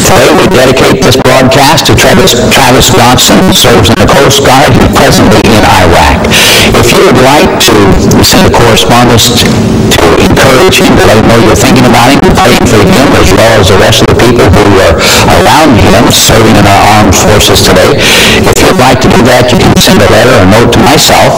Today we dedicate this broadcast to Travis Johnson, who serves in the Coast Guard and presently in Iraq. If you would like to send a correspondence to encourage him, to let him know you're thinking about him, praying for him, as well as the rest of the people who are around him serving in our armed forces today, if you'd like to do that, you can send a letter or note to myself,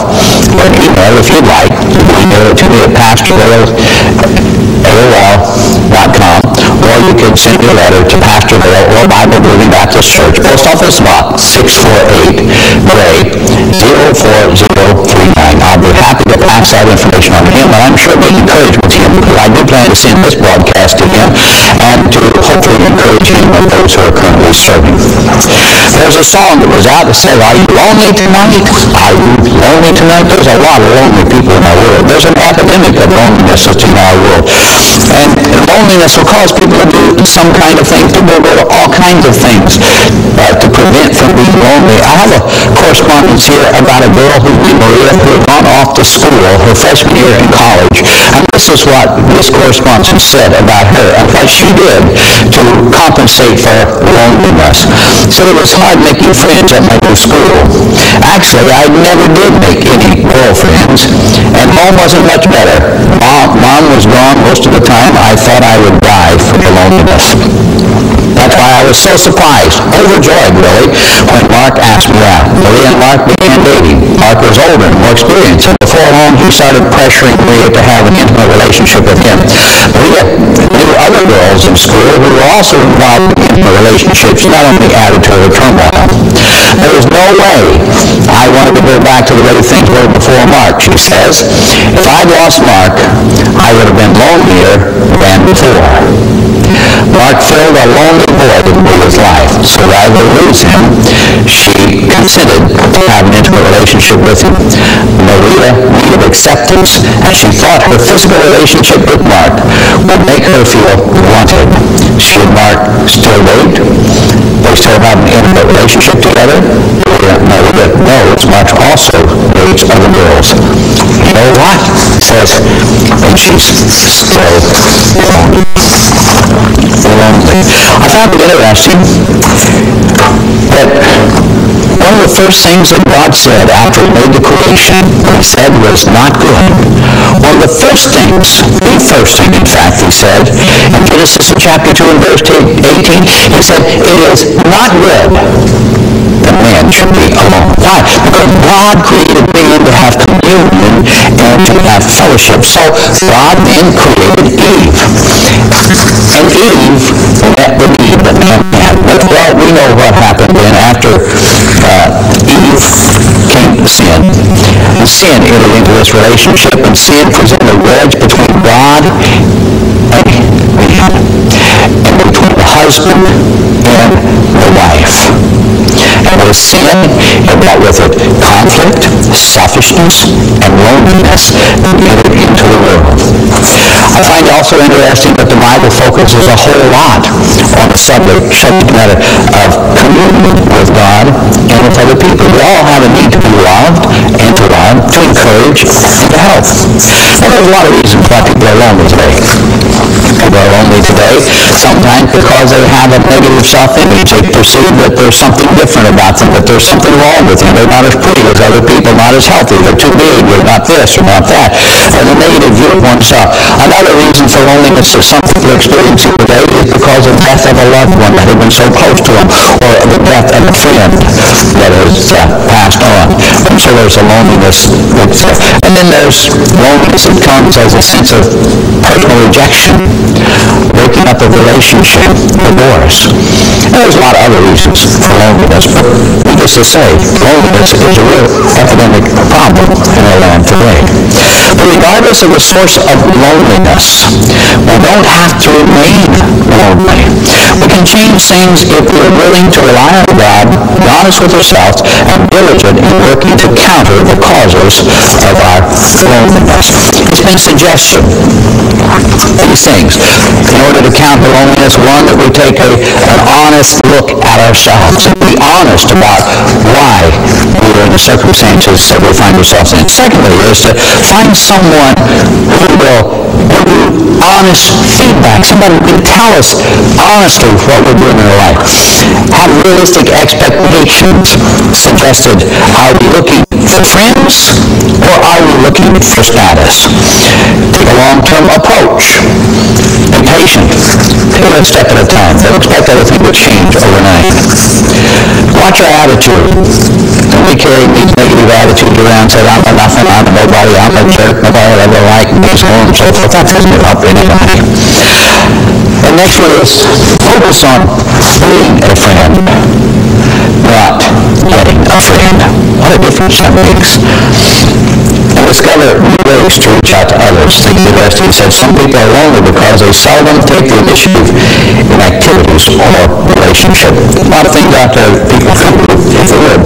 or an email if you'd like. You can email it to me at pastorvale@AOL.com, or you can send me a letter to Pastor Vale or Bible Believing Baptist Church, Post Office Box 648, Gray 04039. I'll be happy to pass that information on to him, and I'm sure it'll be encouragement to him, because I do plan to send this broadcast to him and to hopefully encourage him and those who are currently serving. There's a song that was out that said, "Are you lonely tonight? Are you lonely tonight?" There's a lot of lonely people in our world. There's an epidemic of loneliness that's in our world. And loneliness will cause people to do some kind of things. People will do all kinds of things to prevent from being lonely. I have a correspondence here about a girl who had gone off to school her freshman year in college. And this is what this correspondence said about her and what she did to compensate for loneliness. So it was hard making friends at my new school. Actually, I never did make any girlfriends, and home wasn't much better. Mom was gone most of the time. I thought I would die from the loneliness. That's why I was so surprised, overjoyed really, when Mark asked me out. Maria and Mark began dating. Mark was older and more experienced, and before long he started pressuring Maria to have an intimate relationship with him. Maria knew other girls in school who were also involved in intimate relationships, not only added to her turmoil. There was no way I wanted to go back to the way things were before Mark, she says. If I'd lost Mark, I would have been lonelier than before. Mark filled a lonely void in Maria's life, so rather than lose him, she consented to have an intimate relationship with him. Maria needed acceptance, and she thought her physical relationship with Mark would make her feel wanted. She and Mark still date. They still have an intimate relationship together. Maria knows Mark also dates other girls. You know what? It says, and she's still lonely. I found it interesting that one of the first things that God said after he made the creation, he said was not good. One of the first things, the first thing in fact he said, in Genesis chapter 2 and verse 18, he said, "It is not good that man should be alone." Why? Because God created man to have communion and to have fellowship. So God then created Eve. And Eve met the need that man had. Well, we know what happened then after Eve came to sin. And sin entered into this relationship, and sin presented a wedge between God and man, and between the husband and the wife. And with sin, it brought with it conflict, selfishness, and loneliness that entered into the world. I find it also interesting that the Bible focuses a whole lot on the subject matter of communion with God and with other people. We all have a need to be loved and to love, to encourage, and to help. Now, there's a lot of reasons why people are lonely today. People are lonely today sometimes because they have a negative self-image. They perceive that there's something different about them, that there's something wrong with them. They're not as pretty as other people, not as healthy. They're too big. They're not this or not that. And a negative view of oneself. Another reason for loneliness that some people are experiencing today is because of the death of a loved one that had been so close to them, or the death of a friend that has passed on. And so there's a loneliness. And then there's loneliness that comes as a sense of personal rejection, breaking up a relationship, divorce. And there's a lot of other reasons for loneliness, but needless to say, loneliness is a real epidemic problem in our land today. But regardless of the source of loneliness, we don't have to remain lonely. We can change things if we're willing to rely on God, be honest with ourselves, and diligent in working to counter the causes of our loneliness. It's been suggested these things in order to counter loneliness. One, that we take an honest look at ourselves, be honest about why we're in the circumstances that we find ourselves in. Secondly, is to find someone who will give you honest feedback, somebody who can tell us honestly what we're doing in our life. Have realistic expectations suggested, are we looking for friends or are we looking for status? Take a long-term approach. Be patient. Take it a step at a time. Don't expect everything to change overnight. Watch your attitude. Don't be carrying these negative attitudes around, saying, I'm a nothing, I'm a nobody, I'm a jerk, nobody will ever like me, so on and so forth. That doesn't help anybody. The next one is focus on being a friend, not getting a friend. What a difference that makes. And discover new ways to reach out to others. The university said some people are lonely because they seldom take the initiative in activities or relationship. A lot of things out there people could do if they would.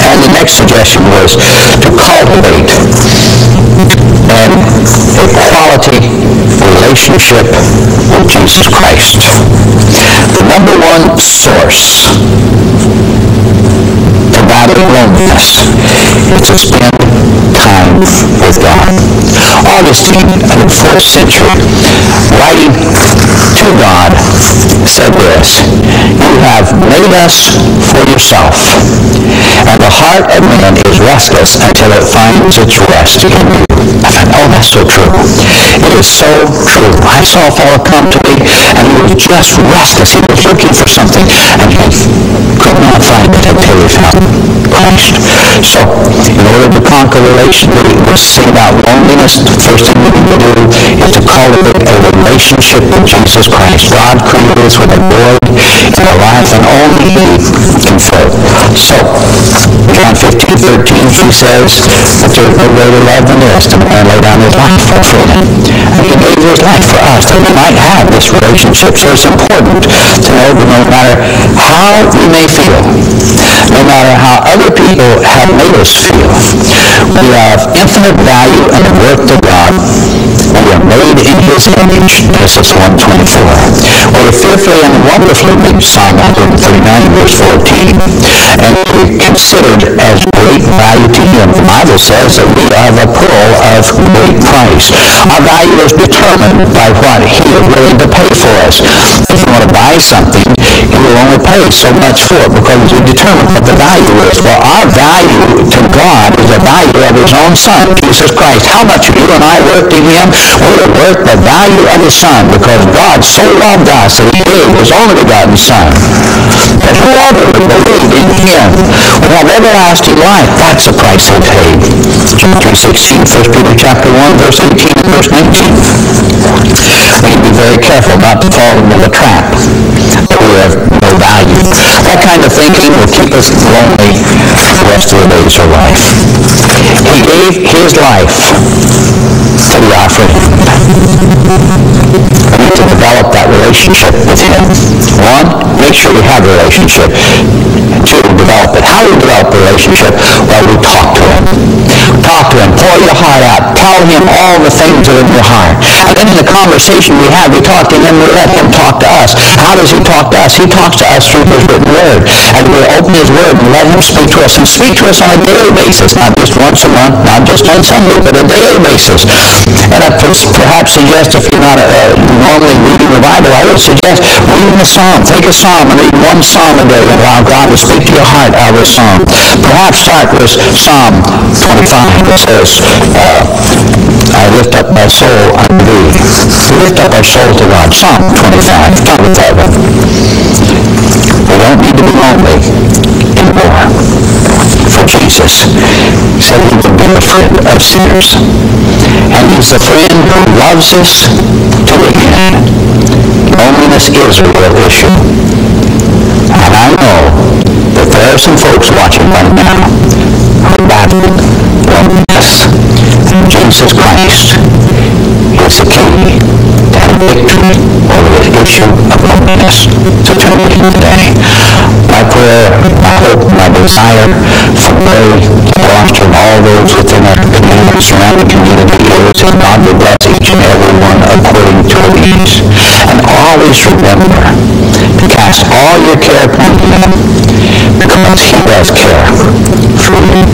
And the next suggestion was to cultivate a quality relationship with Jesus Christ. The number one source to battle loneliness is to spend time with God. Augustine, in the 4th century, writing to God, said this, you have made us for yourself, and the heart of man is restless until it finds its rest in you. I thought, oh, that's so true. It is so true. I saw a fellow come to me, and he was just restless. He was looking for something, and he could not find it until he found Christ. So, in order to conquer relationship, we sing about loneliness. The first thing we need to do is to cultivate a relationship with Jesus Christ. God created us with a void in our life, and only He can fill. So, John 15:13, He says that there's no greater love than this, to man lay down his life for a friend. And He gave His life for us, that we might have this relationship. So it's important to know that no matter how we may feel, no matter how other people have made us feel, we are of infinite value and worth to God. We are made in His image, Genesis 1:24. We are fearfully and wonderfully made, Psalm 139, verse 14. And we considered as great value to Him. The Bible says that we are the pearl of great price. Our value is determined by what He is willing to pay for us. If you want to buy something, He will only pay so much for it because He determined what the value is. Well, our value to God is the value of His own Son, Jesus Christ. How much you and I worth to Him? We're worth the value of His Son, because God so loved us that He gave His only begotten Son. That whoever would believe in Him will have everlasting life. That's the price He paid. John 3:16, 1 Peter chapter 1, verse 18 and verse 19. We need to be very careful not to fall into the trap that we have no value. That kind of thinking will keep us lonely the rest of the days of life. He gave His life to be our friend. We need to develop that relationship with Him. One, make sure we have a relationship. Two, develop it. How do we develop a relationship? Well, we talk to Him. Talk to Him. Pour your heart out. Tell Him all the things that are in your heart. And then in the conversation we have, we talk to Him, we let Him talk to us. How does He talk to us? He talks to us through His written Word. And we open His Word and let Him speak to us. And speak to us on a daily basis. Not just once a month, not just on Sunday, but a daily basis. And I perhaps suggest, if you're not normally reading the Bible, I would suggest reading a psalm. Take a psalm and read one psalm a day and allow God to speak to your heart out of a psalm. Perhaps start with Psalm 25. It says, I lift up my soul unto Thee. Lift up our soul to God. Psalm 25. Start with that one. We don't need to be lonely anymore. For Jesus said He would be a friend of sinners. And He's the friend who loves us to the end. Loneliness is a real issue. And I know that there are some folks watching right now who are battling loneliness. And Jesus Christ is the key to have victory over the issue of loneliness. So turn to Him today. My prayer, my hope, my desire for Mary, Foster, and all those within our community, surrounding community, is that God will bless each and every one according to His needs. And always remember to cast all your care upon Him, because He does care for you.